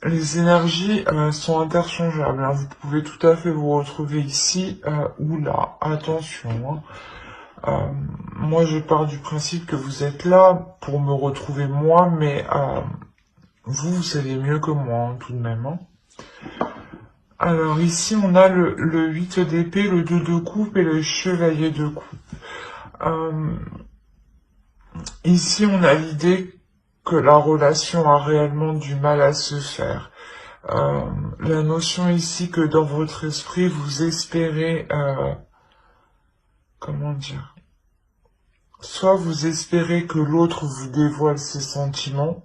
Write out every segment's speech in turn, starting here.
Les énergies sont interchangeables, hein. Vous pouvez tout à fait vous retrouver ici ou là. Attention, hein. Moi, je pars du principe que vous êtes là pour me retrouver moi, mais vous savez mieux que moi, hein, tout de même, hein. Alors ici, on a le 8 d'épée, le 2 de coupe et le chevalier de coupe. Ici, on a l'idée que la relation a réellement du mal à se faire. La notion ici que dans votre esprit, vous espérez, comment dire, soit vous espérez que l'autre vous dévoile ses sentiments,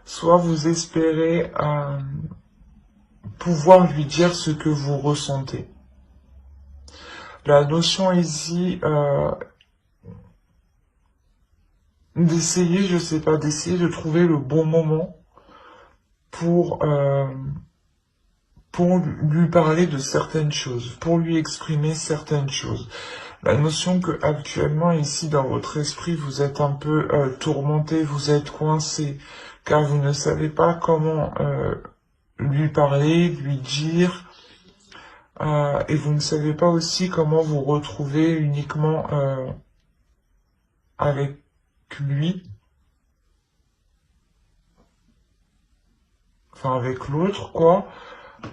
soit vous espérez pouvoir lui dire ce que vous ressentez. La notion ici, d'essayer, je sais pas, d'essayer de trouver le bon moment pour lui parler de certaines choses, pour lui exprimer certaines choses. La notion que actuellement ici dans votre esprit vous êtes un peu tourmenté, vous êtes coincé, car vous ne savez pas comment lui parler, lui dire, et vous ne savez pas aussi comment vous retrouver uniquement avec lui, enfin avec l'autre quoi.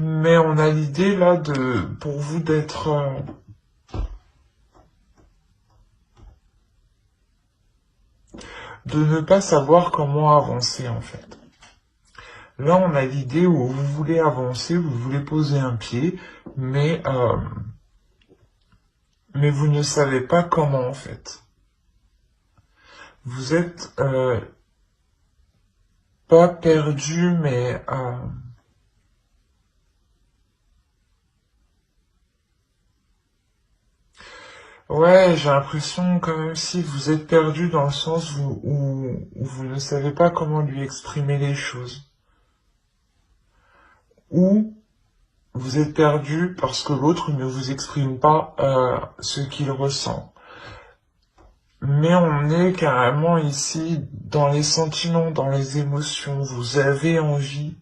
Mais on a l'idée là pour vous d'être de ne pas savoir comment avancer en fait. Là, on a l'idée où vous voulez avancer, vous voulez poser un pied, mais vous ne savez pas comment en fait. Vous êtes pas perdu, mais ouais, j'ai l'impression quand même si vous êtes perdu dans le sens où vous ne savez pas comment lui exprimer les choses. Ou vous êtes perdu parce que l'autre ne vous exprime pas ce qu'il ressent. Mais on est carrément ici dans les sentiments, dans les émotions. Vous avez envie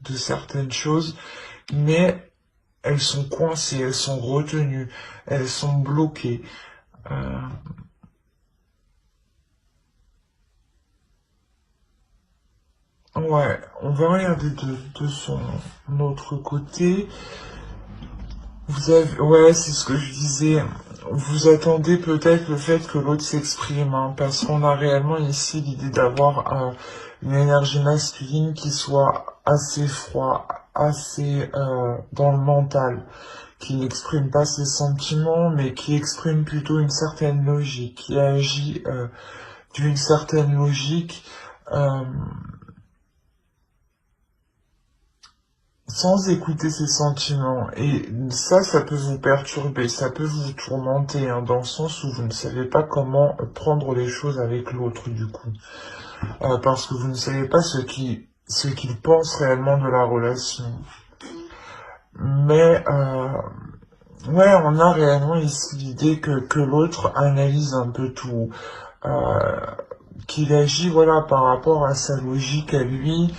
de certaines choses, mais elles sont coincées, elles sont retenues, elles sont bloquées. Ouais, on va regarder de son autre côté. Vous avez, ouais, c'est ce que je disais. Vous attendez peut-être le fait que l'autre s'exprime, hein, parce qu'on a réellement ici l'idée d'avoir une énergie masculine qui soit assez froid, assez dans le mental, qui n'exprime pas ses sentiments, mais qui exprime plutôt une certaine logique, qui agit d'une certaine logique. Euh, Sans écouter ses sentiments. Et ça peut vous perturber, ça peut vous tourmenter, hein, dans le sens où vous ne savez pas comment prendre les choses avec l'autre, du coup. Parce que vous ne savez pas ce qu'il pense réellement de la relation. Mais, ouais, on a réellement ici l'idée que l'autre analyse un peu tout. Euh, qu'il agit, voilà, par rapport à sa logique à lui,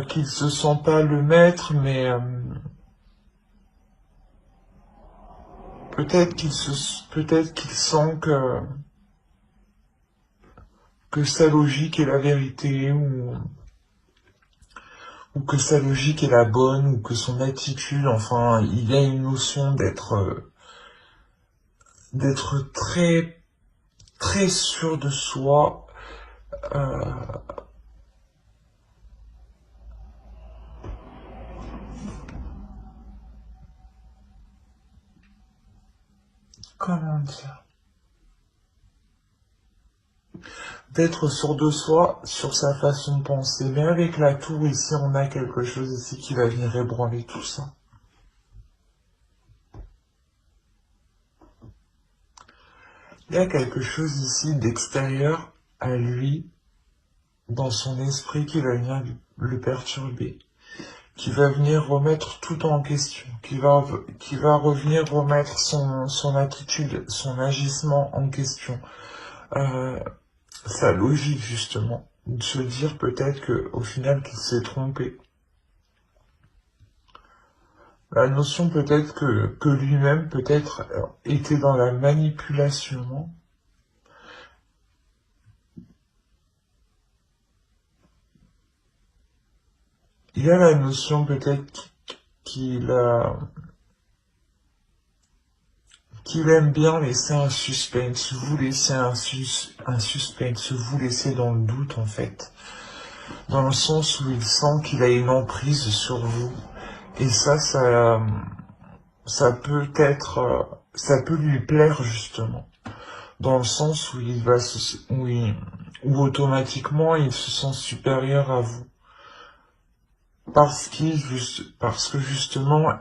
qu'il se sent pas le maître, mais peut-être qu'il sent que sa logique est la vérité, ou que sa logique est la bonne, ou que son attitude, enfin, il a une notion d'être très, très sûr de soi, euh, comment dire, d'être sûr de soi sur sa façon de penser. Mais avec la tour ici, on a quelque chose ici qui va venir ébranler tout ça. Il y a quelque chose ici d'extérieur à lui, dans son esprit, qui va venir le perturber, qui va venir remettre tout en question, qui va revenir remettre son attitude, son agissement en question, euh, sa logique justement. de se dire peut-être que au final qu'il s'est trompé. La notion peut-être que lui-même peut-être était dans la manipulation. Il y a la notion peut-être qu'il aime bien laisser un suspense, vous laisser un suspense, vous laisser dans le doute en fait. Dans le sens où il sent qu'il a une emprise sur vous. Et ça peut être, ça peut lui plaire justement. Dans le sens où il va où automatiquement il se sent supérieur à vous. Parce que justement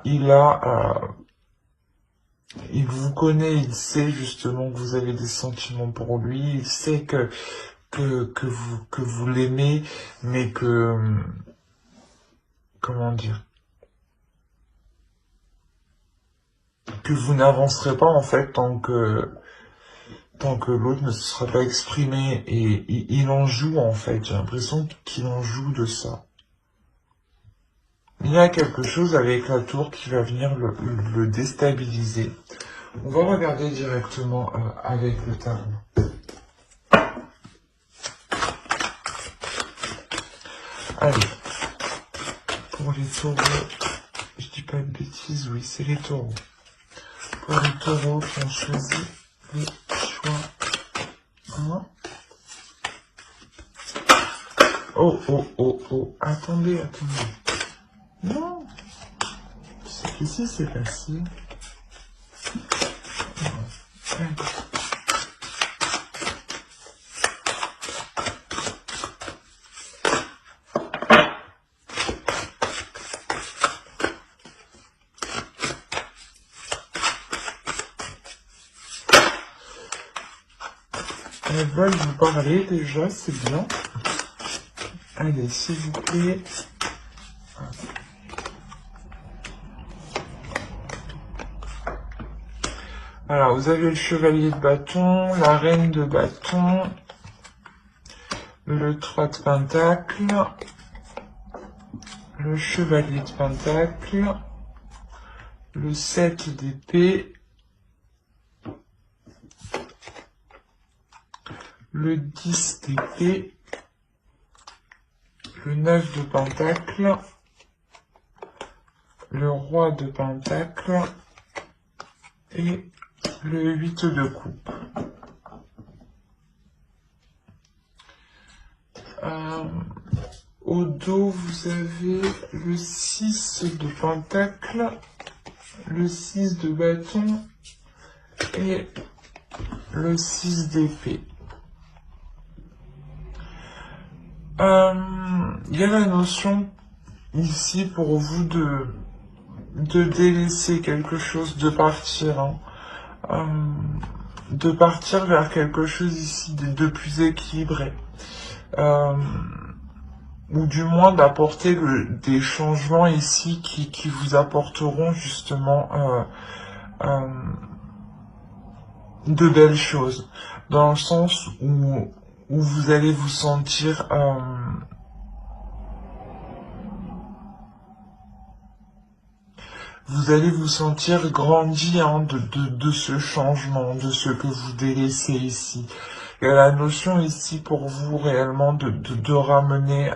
il vous connaît, il sait justement que vous avez des sentiments pour lui, il sait que vous l'aimez, mais comment dire, que vous n'avancerez pas en fait tant que l'autre ne se sera pas exprimé, et il en joue en fait, j'ai l'impression qu'il en joue de ça. Il y a quelque chose avec la tour qui va venir le déstabiliser. On va regarder directement avec le tarot. Allez, pour les taureaux, je dis pas de bêtises, oui, c'est les taureaux. Pour les taureaux qui ont choisi le choix 1. Oh, attendez. Non, qu'est-ce qui s'est passé? Elles veulent vous parler déjà, c'est bien. Allez, s'il vous plaît. Alors, vous avez le chevalier de bâton, la reine de bâton, le 3 de pentacle, le chevalier de pentacle, le 7 d'épée, le 10 d'épée, le 9 de pentacle, le roi de pentacle et le 8 de coupe. Au dos, vous avez le 6 de pentacle, le 6 de bâton et le 6 d'épée. Il y a la notion ici pour vous de délaisser quelque chose, de partir, de partir vers quelque chose ici de plus équilibré, ou du moins d'apporter des changements ici qui vous apporteront justement de belles choses, dans le sens où vous allez vous sentir grandi de ce changement, de ce que vous délaissez ici. Il y a la notion ici pour vous réellement de ramener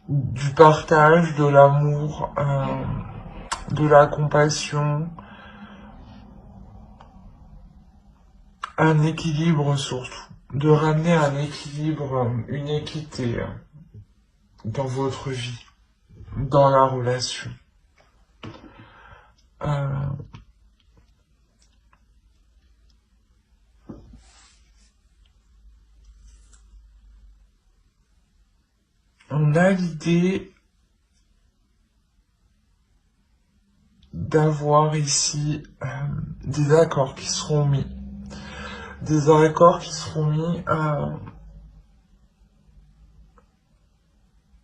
du partage, de l'amour, de la compassion, un équilibre surtout. De ramener un équilibre, une équité dans votre vie, dans la relation. On a l'idée d'avoir ici des accords qui seront mis. Des accords qui seront mis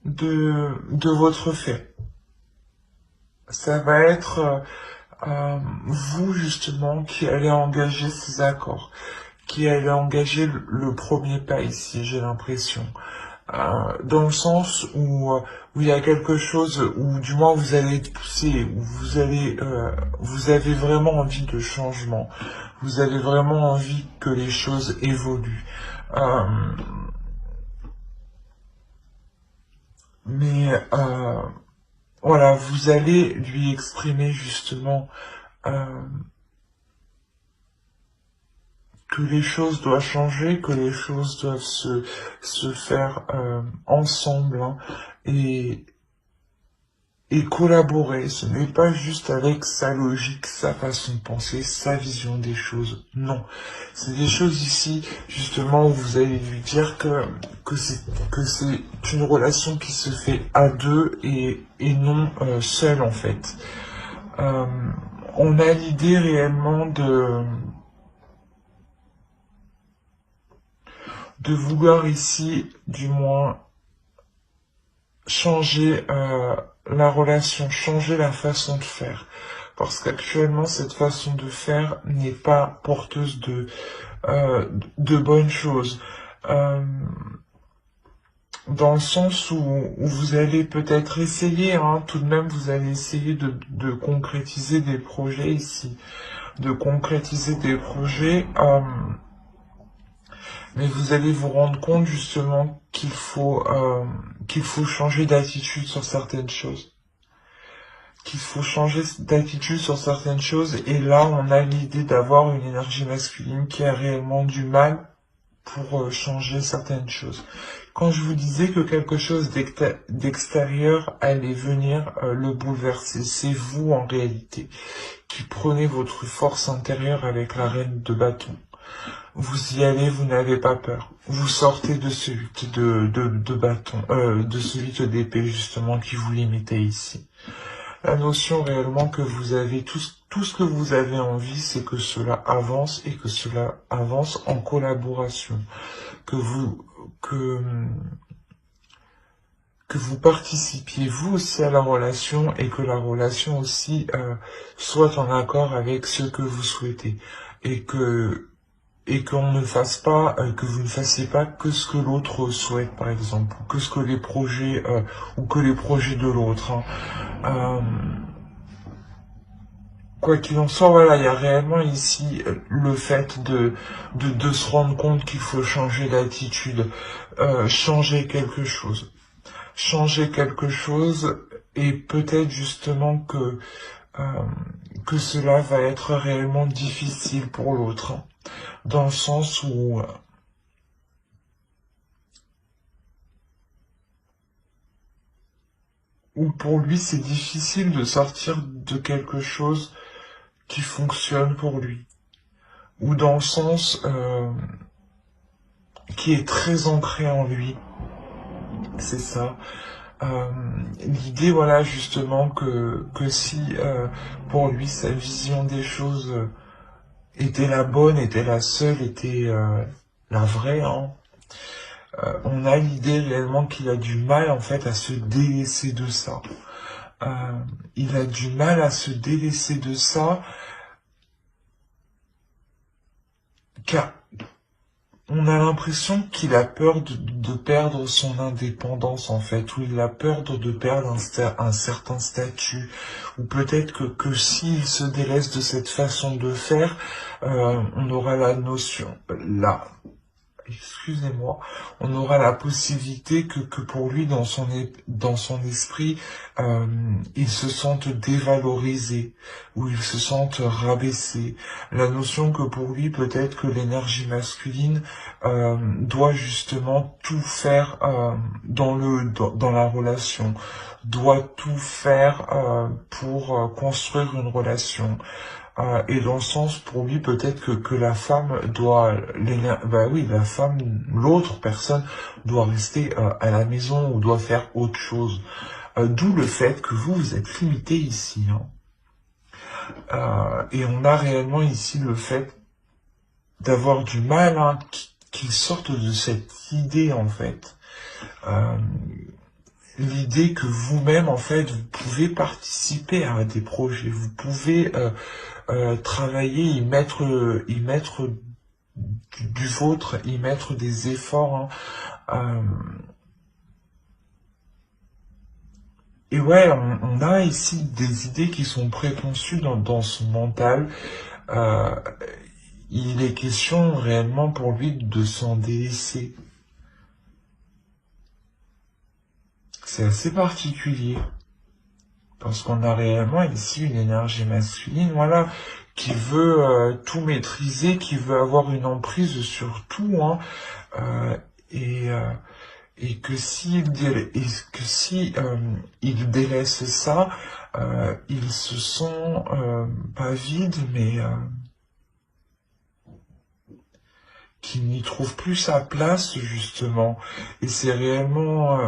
de votre fait. Ça va être vous justement qui allez engager ces accords, qui allait engager le premier pas ici, j'ai l'impression. Dans le sens où il y a quelque chose, où du moins vous allez être poussé, où vous avez vraiment envie de changement, vous avez vraiment envie que les choses évoluent. Euh, mais voilà, vous allez lui exprimer justement euh, que les choses doivent changer, que les choses doivent se faire ensemble, hein, et, et collaborer. Ce n'est pas juste avec sa logique, sa façon de penser, sa vision des choses. Non. C'est des choses ici, justement, où vous allez lui dire que c'est une relation qui se fait à deux et non seule, en fait. Euh, on a l'idée réellement de vouloir ici, du moins, changer la relation, changer la façon de faire. Parce qu'actuellement, cette façon de faire n'est pas porteuse de bonnes choses. Euh, dans le sens où vous allez peut-être essayer, hein, tout de même, vous allez essayer de concrétiser des projets ici, de concrétiser des projets, mais vous allez vous rendre compte justement qu'il faut changer d'attitude sur certaines choses. Qu'il faut changer d'attitude sur certaines choses, et là on a l'idée d'avoir une énergie masculine qui a réellement du mal pour changer certaines choses. Quand je vous disais que quelque chose d'extérieur allait venir le bouleverser, c'est vous en réalité qui prenez votre force intérieure avec la reine de bâton. Vous y allez, vous n'avez pas peur. Vous sortez de ce 8 de bâton, de ce 8 d'épée justement qui vous limitait ici. La notion réellement que vous avez, tout ce que vous avez envie, c'est que cela avance et que cela avance en collaboration. Que vous participiez vous aussi à la relation et que la relation aussi soit en accord avec ce que vous souhaitez. Et qu'on ne fasse pas, que vous ne fassiez pas que ce que l'autre souhaite, par exemple, ou que ce que les projets, ou que les projets de l'autre, hein. Quoi qu'il en soit, voilà, il y a réellement ici le fait de se rendre compte qu'il faut changer d'attitude, changer quelque chose. Changer quelque chose, et peut-être justement que cela va être réellement difficile pour l'autre, hein, dans le sens où pour lui c'est difficile de sortir de quelque chose qui fonctionne pour lui, ou dans le sens qui est très ancré en lui, c'est ça. Euh, L'idée, voilà, justement, que si pour lui sa vision des choses était la bonne, était la seule, était la vraie, hein, on a l'idée réellement qu'il a du mal en fait à se délaisser de ça. Il a du mal à se délaisser de ça, car on a l'impression qu'il a peur de perdre son indépendance en fait, ou il a peur de perdre un certain statut, ou peut-être que s'il se délaisse de cette façon de faire, on aura la notion, excusez-moi, on aura la possibilité que pour lui, dans son esprit, il se sente dévalorisé, ou il se sente rabaissé. La notion que pour lui, peut-être que l'énergie masculine doit justement tout faire dans la relation, doit tout faire pour construire une relation. Et dans le sens, pour lui, peut-être que la femme doit, bah oui, la femme, l'autre personne doit rester à la maison ou doit faire autre chose. D'où le fait que vous êtes limité ici, hein. Et on a réellement ici le fait d'avoir du mal, hein, qu'il sorte de cette idée, en fait. L'idée que vous-même, en fait, vous pouvez participer à des projets, vous pouvez travailler, y mettre du vôtre, y mettre des efforts, hein. Et ouais, on a ici des idées qui sont préconçues dans son mental. Euh, il est question réellement pour lui de s'en délaisser. C'est assez particulier. Parce qu'on a réellement ici une énergie masculine, voilà, qui veut tout maîtriser, qui veut avoir une emprise sur tout, hein, euh, et, euh, et que si il délaisse ça, il se sent pas vide, mais qu'il n'y trouve plus sa place justement. Et c'est réellement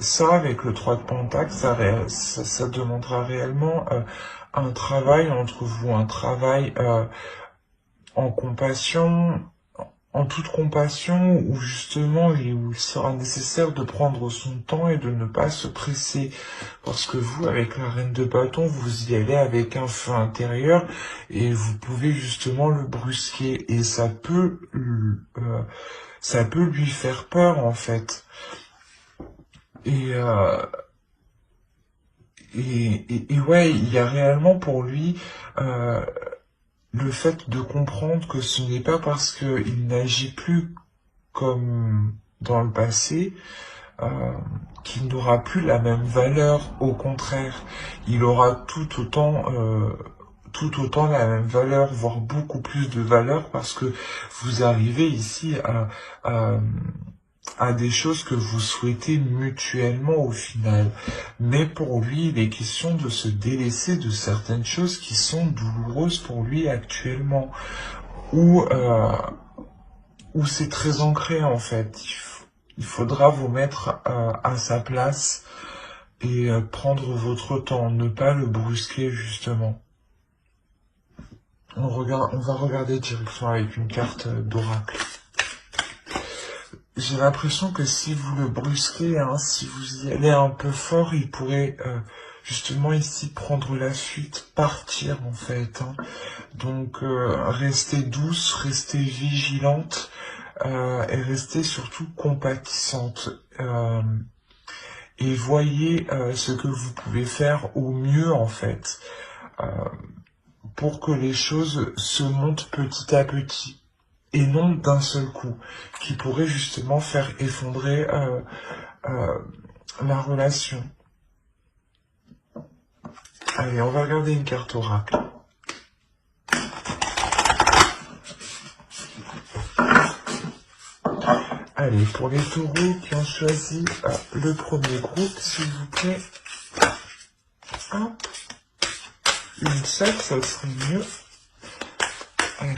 ça avec le 3 de Pentacle, ça demandera réellement un travail entre vous, un travail en compassion, en toute compassion, où justement où il sera nécessaire de prendre son temps et de ne pas se presser. Parce que vous, avec la reine de bâton, vous y allez avec un feu intérieur et vous pouvez justement le brusquer. Et ça peut lui faire peur en fait. Et, euh, et ouais, il y a réellement pour lui euh, le fait de comprendre que ce n'est pas parce qu'il n'agit plus comme dans le passé, qu'il n'aura plus la même valeur. Au contraire, il aura tout autant la même valeur, voire beaucoup plus de valeur, parce que vous arrivez ici à des choses que vous souhaitez mutuellement au final. Mais pour lui, il est question de se délaisser de certaines choses qui sont douloureuses pour lui actuellement, ou où c'est très ancré en fait. Il faudra vous mettre à sa place et prendre votre temps, ne pas le brusquer justement. On va regarder directement avec une carte d'oracle. J'ai l'impression que si vous le brusquez, hein, si vous y allez un peu fort, il pourrait justement ici prendre la fuite, partir en fait, hein. Donc restez douce, restez vigilante et restez surtout compatissante. Et voyez ce que vous pouvez faire au mieux en fait euh, pour que les choses se montent petit à petit et non d'un seul coup, qui pourrait justement faire effondrer euh, la relation. Allez, on va regarder une carte oracle. Allez, pour les taureaux qui ont choisi le premier groupe, s'il vous plaît. Hop. Une seule, ça serait mieux. Allez.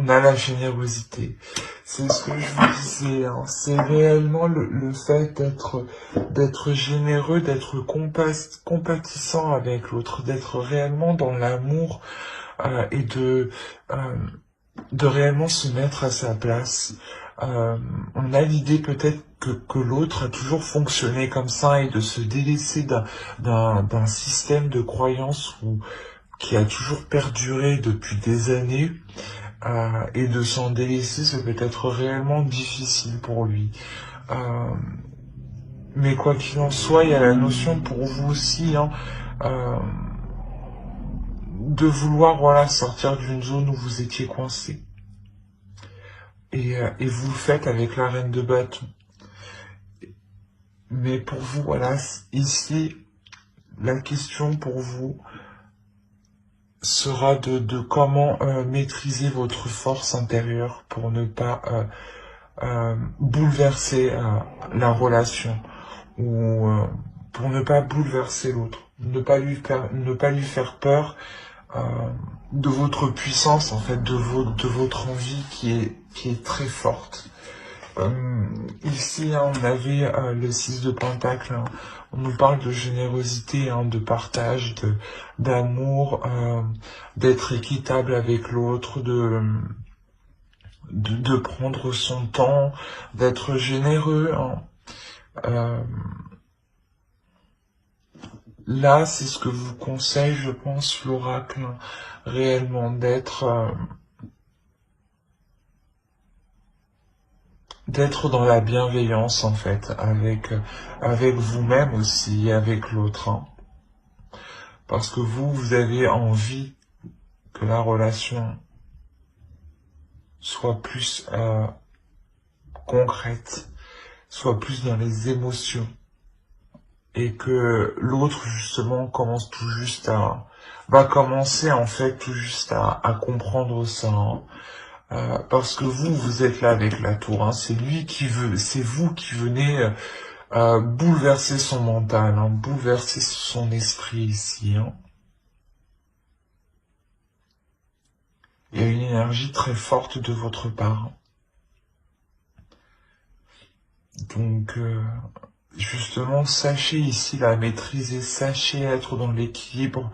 On a la générosité. C'est ce que je vous disais, hein. C'est réellement le fait d'être généreux, d'être compatissant avec l'autre, d'être réellement dans l'amour et de réellement se mettre à sa place. On a l'idée peut-être que l'autre a toujours fonctionné comme ça et de se délaisser d'un système de croyance qui a toujours perduré depuis des années. Et de s'en délaisser, ça peut être réellement difficile pour lui. Mais quoi qu'il en soit, il y a la notion pour vous aussi, hein, de vouloir voilà sortir d'une zone où vous étiez coincé. Et vous le faites avec la reine de bâton. Mais pour vous, voilà, ici, la question pour vous sera de comment maîtriser votre force intérieure pour ne pas bouleverser la relation ou pour ne pas bouleverser l'autre, ne pas lui faire peur de votre puissance en fait, de votre envie qui est très forte. Ici, hein, on avait le 6 de Pentacle. Hein. On nous parle de générosité, hein, de partage, d'amour, d'être équitable avec l'autre, de prendre son temps, d'être généreux. Hein. là, c'est ce que vous conseille, je pense, l'oracle, hein, réellement, d'être dans la bienveillance, en fait, avec vous-même aussi, avec l'autre, hein. Parce que vous avez envie que la relation soit plus concrète, soit plus dans les émotions, et que l'autre justement va commencer en fait tout juste à comprendre ça, hein. Parce que vous êtes là avec la tour, hein. C'est vous qui venez bouleverser son mental, hein, bouleverser son esprit ici, hein. Il y a une énergie très forte de votre part. Donc, justement, sachez ici la maîtriser, sachez être dans l'équilibre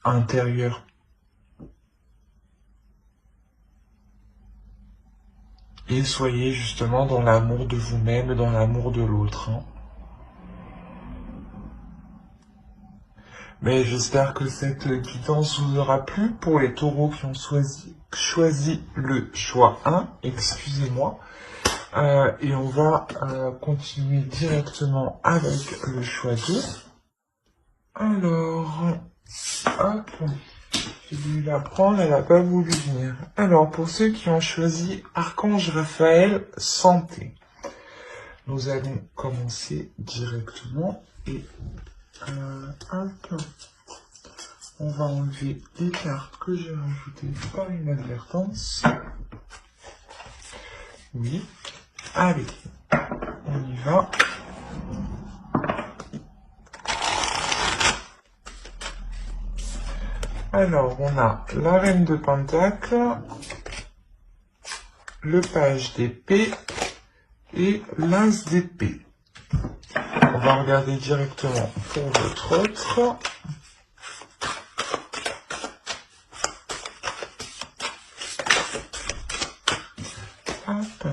intérieur. Et soyez justement dans l'amour de vous-même, dans l'amour de l'autre, hein. Mais j'espère que cette guidance vous aura plu. Pour les taureaux qui ont choisi le choix 1, excusez-moi. Et on va continuer directement avec le choix 2. Alors, hop, j'ai dû la prendre, elle n'a pas voulu venir. Alors, pour ceux qui ont choisi Archange Raphaël, santé. Nous allons commencer directement et hop, on va enlever les cartes que j'ai rajoutées par une advertence. Oui, allez, on y va. Alors, on a la reine de Pentacle, le page d'épée et l'as d'épée. On va regarder directement pour votre autre. Hop.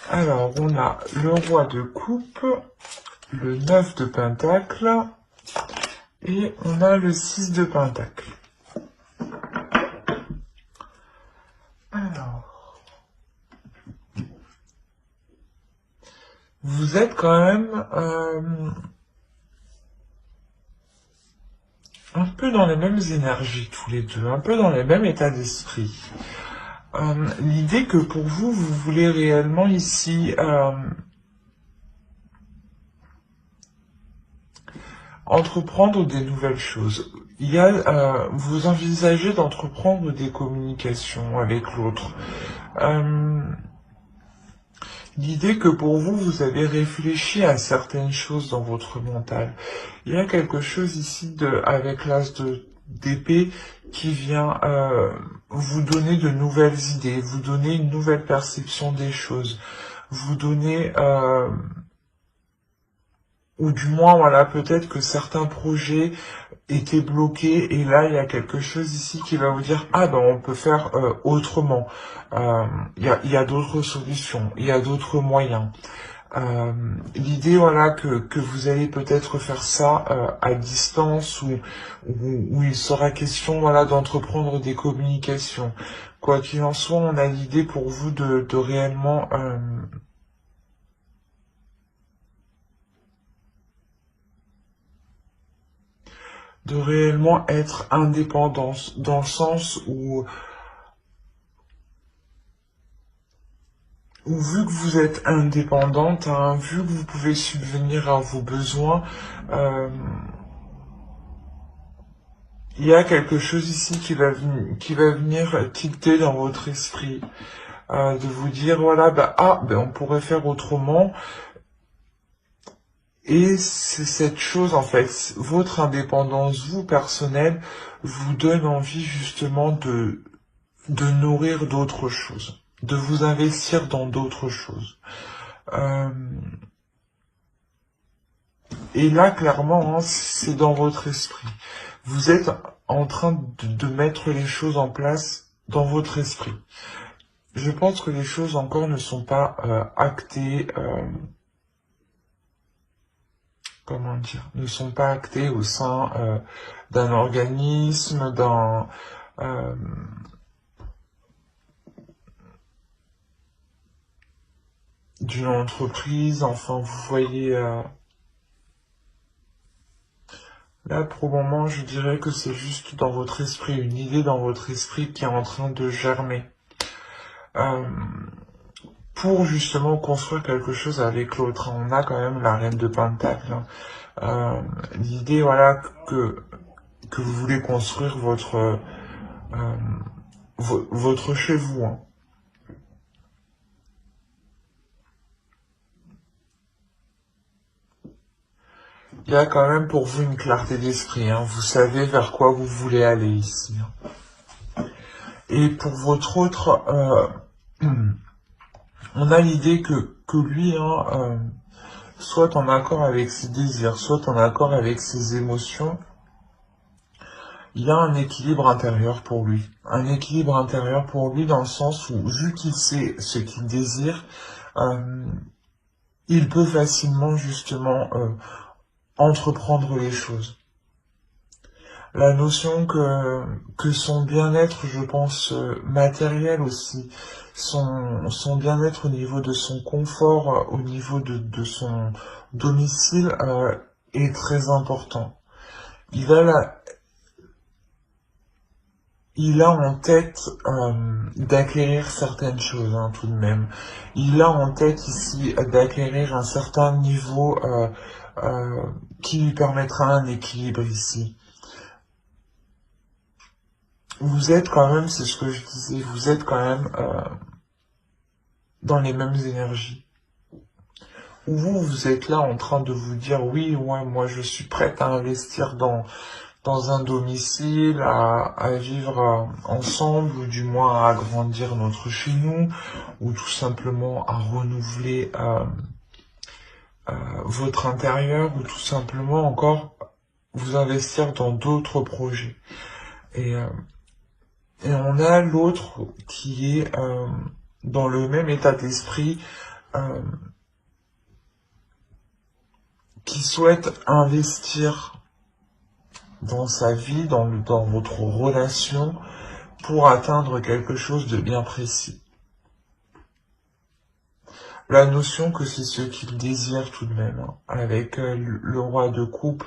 Alors, on a le roi de coupe, le 9 de pentacle et on a le 6 de pentacle. Alors, vous êtes quand même un peu dans les mêmes énergies tous les deux, un peu dans les mêmes états d'esprit. L'idée que pour vous, vous voulez réellement ici entreprendre des nouvelles choses. Vous envisagez d'entreprendre des communications avec l'autre. L'idée que pour vous, vous avez réfléchi à certaines choses dans votre mental. Il y a quelque chose ici avec l'as d'épée qui vient vous donner de nouvelles idées, vous donner une nouvelle perception des choses, vous donner, ou du moins, voilà, peut-être que certains projets étaient bloqués et là, il y a quelque chose ici qui va vous dire, ah ben, on peut faire autrement. Il y a d'autres solutions, il y a d'autres moyens. L'idée, voilà, que vous allez peut-être faire ça à distance ou il sera question, voilà, d'entreprendre des communications. Quoi qu'il en soit, on a l'idée pour vous de réellement être indépendant dans le sens où vu que vous êtes indépendante, hein, vu que vous pouvez subvenir à vos besoins, il y a quelque chose ici qui va venir tilter dans votre esprit, de vous dire voilà, on pourrait faire autrement. Et c'est cette chose en fait, votre indépendance, vous personnelle, vous donne envie justement de nourrir d'autres choses, de vous investir dans d'autres choses. Et là, clairement, hein, c'est dans votre esprit. Vous êtes en train de mettre les choses en place dans votre esprit. je pense que les choses encore ne sont pas actées, comment dire, ne sont pas actées au sein d'un organisme, euh, d'une entreprise, enfin vous voyez, là pour le moment je dirais que c'est juste dans votre esprit, une idée dans votre esprit qui est en train de germer. Euh, pour justement construire quelque chose avec l'autre, on a quand même la reine de Pentacle, hein. L'idée, voilà, que vous voulez construire votre chez vous, hein. Il y a quand même pour vous une clarté d'esprit, hein. Vous savez vers quoi vous voulez aller ici, hein. Et pour votre autre, on a l'idée que lui, hein, soit en accord avec ses désirs, soit en accord avec ses émotions, il y a un équilibre intérieur pour lui. Un équilibre intérieur pour lui dans le sens où, vu qu'il sait ce qu'il désire, euh, il peut facilement justement entreprendre les choses. La notion que son bien-être, je pense, matériel aussi, son bien-être au niveau de son confort, au niveau de son domicile, est très important. Il a la, il a en tête d'acquérir certaines choses, hein, tout de même. Il a en tête ici d'acquérir un certain niveau euh, qui lui permettra un équilibre ici. Vous êtes quand même, c'est ce que je disais, vous êtes quand même dans les mêmes énergies. Ou vous êtes là en train de vous dire, oui, ouais, moi je suis prête à investir dans un domicile, à vivre ensemble, ou du moins à agrandir notre chez nous, ou tout simplement à renouveler votre intérieur, ou tout simplement encore vous investir dans d'autres projets. Et, euh, et on a l'autre qui est dans le même état d'esprit, euh, qui souhaite investir dans sa vie, dans votre relation, pour atteindre quelque chose de bien précis. La notion que c'est ce qu'il désire tout de même, hein. Avec le roi de coupe,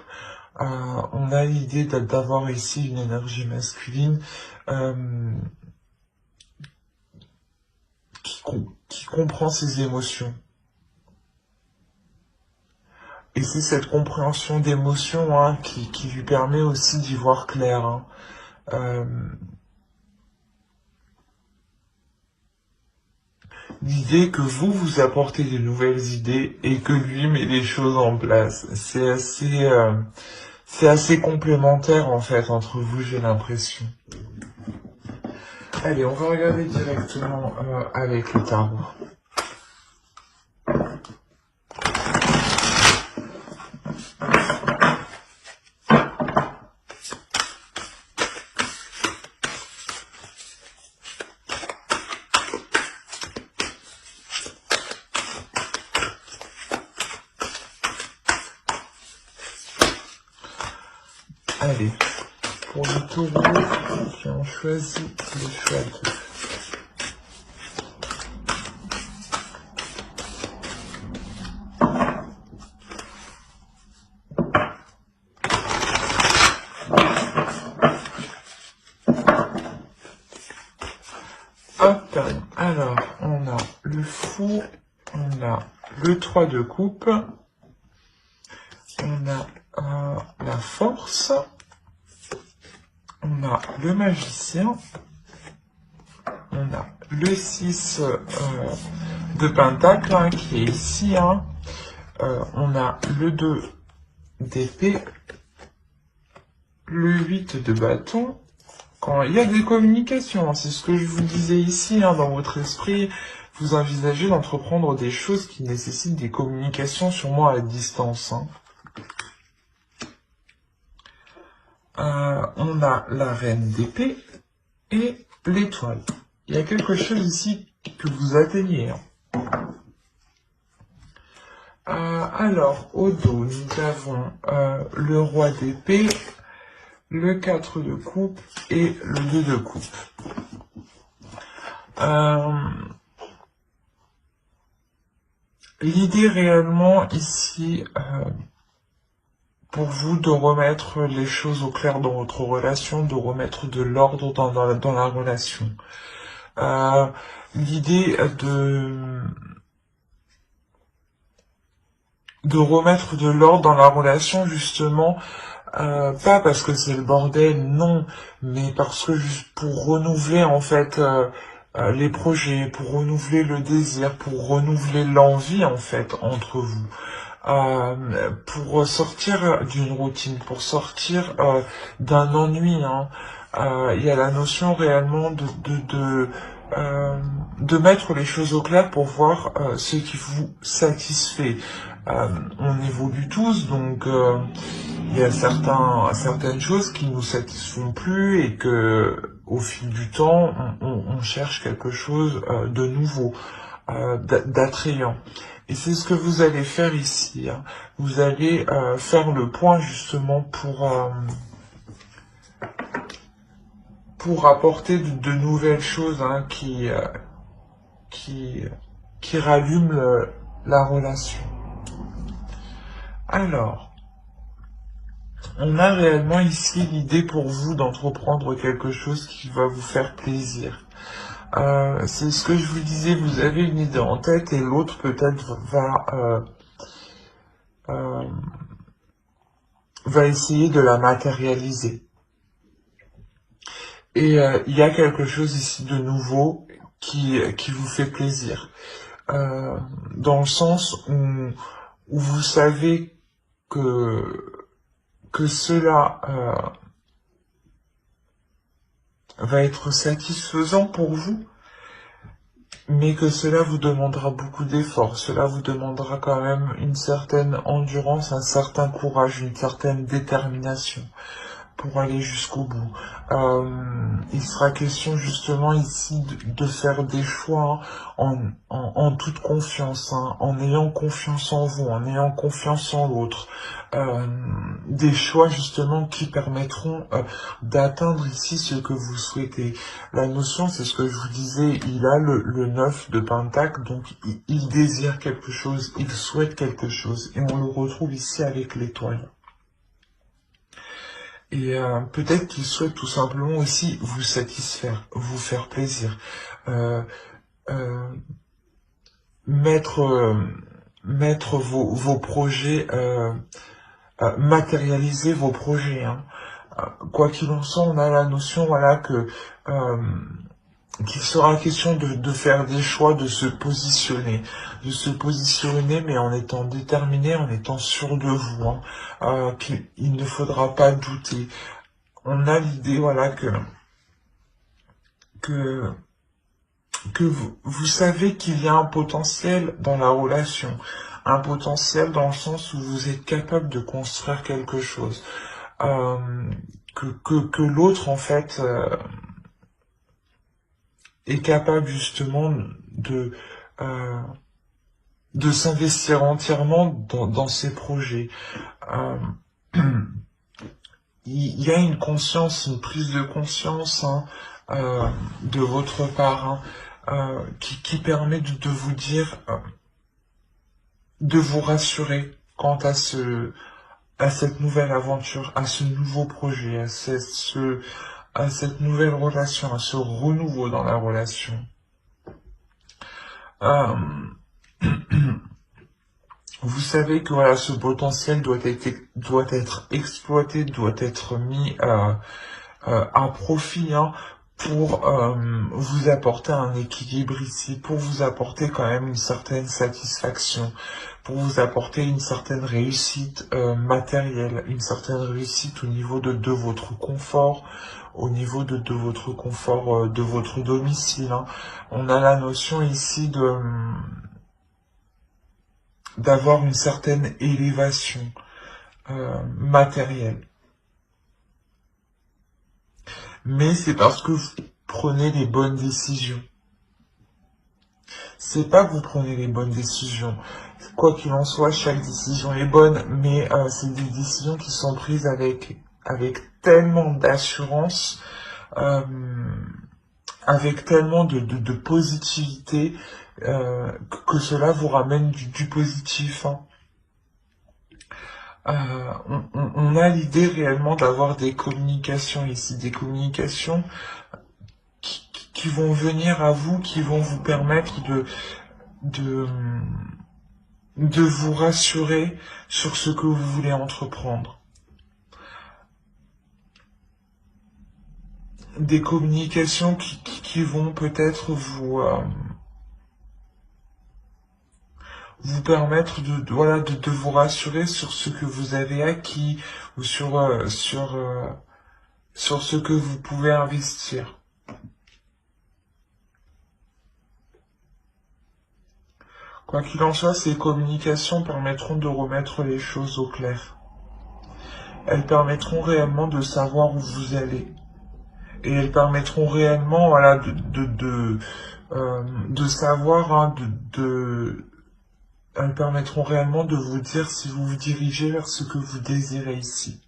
on a l'idée d'avoir ici une énergie masculine euh, qui comprend ses émotions. Et c'est cette compréhension d'émotions, hein, qui lui permet aussi d'y voir clair, hein. Euh, L'idée que vous apportez des nouvelles idées et que lui met des choses en place. C'est assez complémentaire en fait entre vous, j'ai l'impression. Allez, on va regarder directement avec le tarot. Allez, pour le taureau, qui ont choisi le choix de... Hop, alors, on a le fou, on a le 3 de coupe, on a la force, on a le magicien, on a le 6 de pentacle, hein, qui est ici, hein. On a le 2 d'épée, le 8 de bâton. Quand il y a des communications, hein, c'est ce que je vous disais ici, hein, dans votre esprit, vous envisagez d'entreprendre des choses qui nécessitent des communications sûrement à distance, hein. On a la reine d'épée et l'étoile. Il y a quelque chose ici que vous atteignez. Alors, au dos, nous avons le roi d'épée, le 4 de coupe et le 2 de coupe. L'idée réellement ici, pour vous de remettre les choses au clair dans votre relation, de remettre de l'ordre dans la relation. L'idée de remettre de l'ordre dans la relation, justement, pas parce que c'est le bordel, non, mais parce que juste pour renouveler en fait les projets, pour renouveler le désir, pour renouveler l'envie en fait entre vous. Pour sortir d'une routine, pour sortir d'un ennui, hein. Il y a la notion réellement de mettre les choses au clair pour voir ce qui vous satisfait. On évolue tous, donc il y a certaines choses qui nous satisfont plus et que au fil du temps, on cherche quelque chose de nouveau, d'attrayant. Et c'est ce que vous allez faire ici, hein. Vous allez faire le point justement pour apporter de nouvelles choses, hein, qui rallument la relation. Alors, on a réellement ici l'idée pour vous d'entreprendre quelque chose qui va vous faire plaisir. C'est ce que je vous disais, vous avez une idée en tête et l'autre peut-être va essayer de la matérialiser. Et il y a quelque chose ici de nouveau qui vous fait plaisir. Dans le sens où vous savez que cela va être satisfaisant pour vous, mais que cela vous demandera beaucoup d'efforts, cela vous demandera quand même une certaine endurance, un certain courage, une certaine détermination pour aller jusqu'au bout. Il sera question justement ici de faire des choix en toute confiance, hein, en ayant confiance en vous, en ayant confiance en l'autre. Des choix justement qui permettront d'atteindre ici ce que vous souhaitez. La notion, c'est ce que je vous disais, il a le 9 de Pentacle, donc il désire quelque chose, il souhaite quelque chose, et on le retrouve ici avec l'étoile. Et peut-être qu'il souhaite tout simplement aussi vous satisfaire, vous faire plaisir, mettre vos projets, matérialiser vos projets, hein. Quoi qu'il en soit, on a la notion, voilà, que qu'il sera question de faire des choix, de se positionner, mais en étant déterminé, en étant sûr de vous, hein, qu'il ne faudra pas douter. On a l'idée, voilà, que vous savez qu'il y a un potentiel dans la relation, un potentiel dans le sens où vous êtes capable de construire quelque chose, que l'autre en fait est capable justement de s'investir entièrement dans ses projets. Il y a une conscience, une prise de conscience, hein, de votre part, hein, qui permet de vous dire, de vous rassurer quant à cette nouvelle aventure, à ce nouveau projet, à cette nouvelle relation, à ce renouveau dans la relation. Vous savez que voilà, ce potentiel doit être exploité, doit être mis à profit, hein, pour vous apporter un équilibre ici, pour vous apporter quand même une certaine satisfaction, pour vous apporter une certaine réussite matérielle, une certaine réussite au niveau de votre confort, au niveau de votre confort, de votre domicile, hein. On a la notion ici d'avoir une certaine élévation matérielle. Mais c'est parce que vous prenez les bonnes décisions. c'est pas que vous prenez les bonnes décisions. Quoi qu'il en soit, chaque décision est bonne, mais c'est des décisions qui sont prises avec tellement d'assurance, euh, avec tellement de positivité, que cela vous ramène du positif, hein. On a l'idée réellement d'avoir des communications ici, des communications qui vont venir à vous, qui vont vous permettre de, de vous rassurer sur ce que vous voulez entreprendre. Des communications qui vont peut-être vous permettre de vous rassurer sur ce que vous avez acquis ou sur ce que vous pouvez investir. Quoi qu'il en soit, ces communications permettront de remettre les choses au clair. Elles permettront réellement de savoir où vous allez. Et elles permettront réellement, voilà, de savoir, hein, elles permettront réellement de vous dire si vous vous dirigez vers ce que vous désirez ici.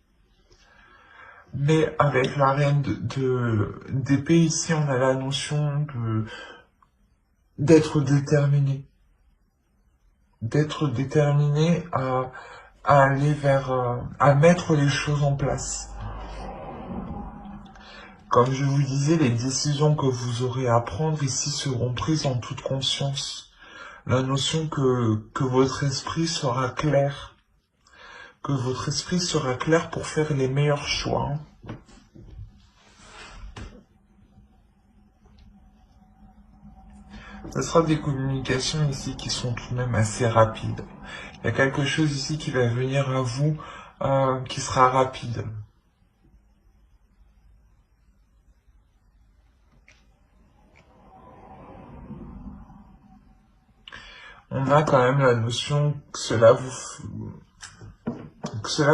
Mais avec la reine d'épée ici, on a la notion d'être déterminé. D'être déterminé à aller à mettre les choses en place. Comme je vous disais, les décisions que vous aurez à prendre ici seront prises en toute conscience. La notion que votre esprit sera clair. Que votre esprit sera clair pour faire les meilleurs choix. Ce sera des communications ici qui sont tout de même assez rapides. Il y a quelque chose ici qui va venir à vous qui sera rapide. On a quand même la notion que cela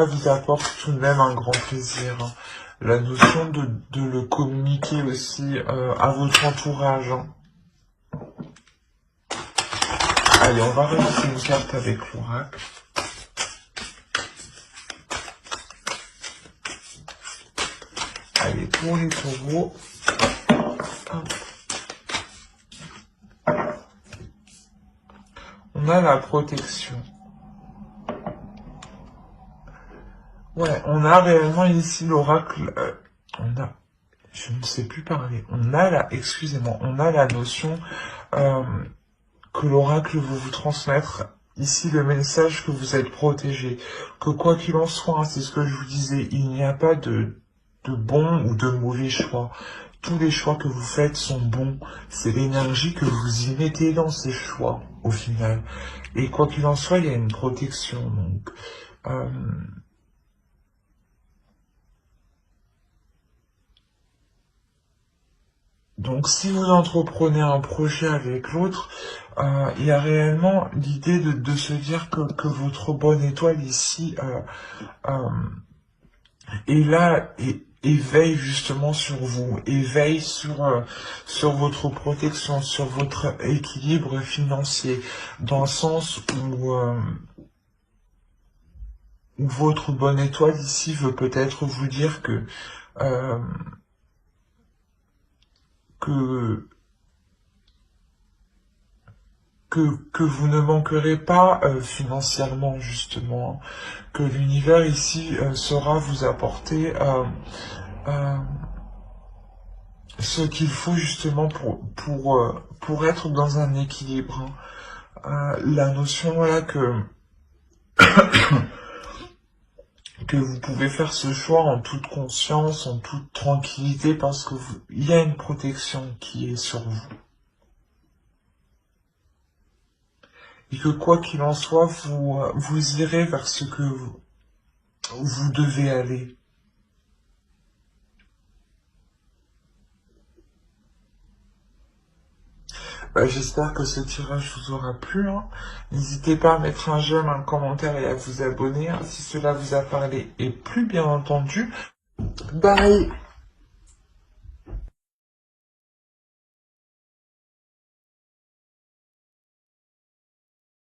vous apporte tout de même un grand plaisir. Hein. La notion de le communiquer aussi à votre entourage. Hein. Allez, on va relancer une carte avec l'oracle. Allez, pour les taureaux. On a la protection. Ouais, on a réellement ici l'oracle. Je ne sais plus parler. On a la notion que l'oracle veut vous transmettre. Ici, le message que vous êtes protégé. Que quoi qu'il en soit, hein, c'est ce que je vous disais, il n'y a pas de bons ou de mauvais choix. Tous les choix que vous faites sont bons. C'est l'énergie que vous y mettez dans ces choix, au final. Et quoi qu'il en soit, il y a une protection. Donc, si vous entreprenez un projet avec l'autre, il y a réellement l'idée de se dire que votre bonne étoile ici est là et veille justement sur vous, et veille sur votre protection, sur votre équilibre financier, dans le sens où votre bonne étoile ici veut peut-être vous dire que vous ne manquerez pas financièrement, justement, que l'univers ici saura vous apporter ce qu'il faut justement pour être dans un équilibre. Hein. La notion là que vous pouvez faire ce choix en toute conscience, en toute tranquillité, parce que il y a une protection qui est sur vous. Et que quoi qu'il en soit, vous irez vers ce que vous devez aller. J'espère que ce tirage vous aura plu. Hein. N'hésitez pas à mettre un j'aime, un commentaire et à vous abonner hein, si cela vous a parlé. Et plus bien entendu, bye!